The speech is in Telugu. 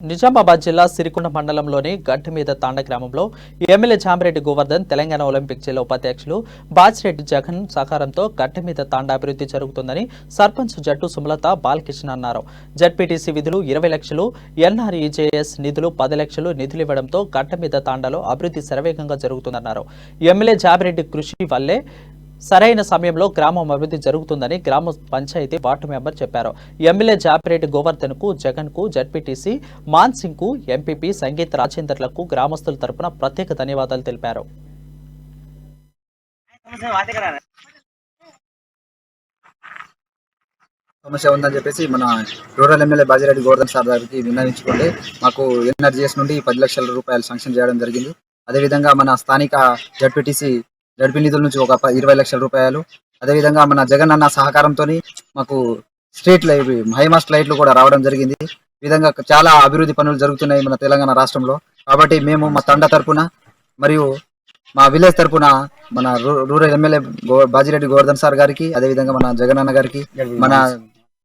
నిజామాబాద్ జిల్లా సిరికొండ మండలంలోని గట్టుమీద తాండ గ్రామంలో ఎమ్మెల్యే జామిరెడ్డి గోవర్ధన్ తెలంగాణ ఒలింపిక్ జిల్లా ఉపాధ్యక్షులు బాజిరెడ్డి జగన్ సహకారంతో గట్టుమీద తాండ అభివృద్ధి జరుగుతుందని సర్పంచ్ జట్టు సుమలత బాలకృష్ణ అన్నారు. జడ్పీటీసీ విధులు 20 లక్షలు, ఎన్ఆర్ఈజేఎస్ నిధులు 10 లక్షలు నిధులివ్వడంతో గట్టుమీద తాండలో అభివృద్ధి శరవేగంగా జరుగుతుందన్నారు. ఎమ్మెల్యే జామిరెడ్డి కృషి వల్లే సరైన సమయంలో గ్రామం అభివృద్ధి జరుగుతుందని గ్రామ పంచాయతీ వార్డు మెంబర్ చెప్పారు. ఎమ్మెల్యే జాపిరెడ్డి గోవర్ధన్ కు, జగన్ కు, జడ్పీటీసీ మాన్సింగ్ కు, ఎంపీపీ సంగీత్ రాజేందర్లకు గ్రామస్తుల తరపున ప్రత్యేక ధన్యవాదాలు తెలిపారు. సమస్య ఉందని చెప్పేసి మన rural MLA Bajireddy Govardhan sir గారికి విన్నవించుకుంటే మాకు ఎన్ఆర్జీఎస్ నుండి 10 లక్షల రూపాయలు శాంక్షన్ చేయడం జరిగింది. అదేవిధంగా మన స్థానిక జడ్పీ నిధుల నుంచి ఒక 20 లక్షల రూపాయలు, అదేవిధంగా మన జగన్ అన్న సహకారంతో మాకు స్ట్రీట్ లైట్, హైమాస్ట్ లైట్లు కూడా రావడం జరిగింది. ఈ విధంగా చాలా అభివృద్ధి పనులు జరుగుతున్నాయి మన తెలంగాణ రాష్ట్రంలో. కాబట్టి మేము మా తండ తరపున మరియు మా విలేజ్ తరపున మన rural MLA Bajireddy Govardhan sir గారికి, అదేవిధంగా మన జగన్ అన్న గారికి, మన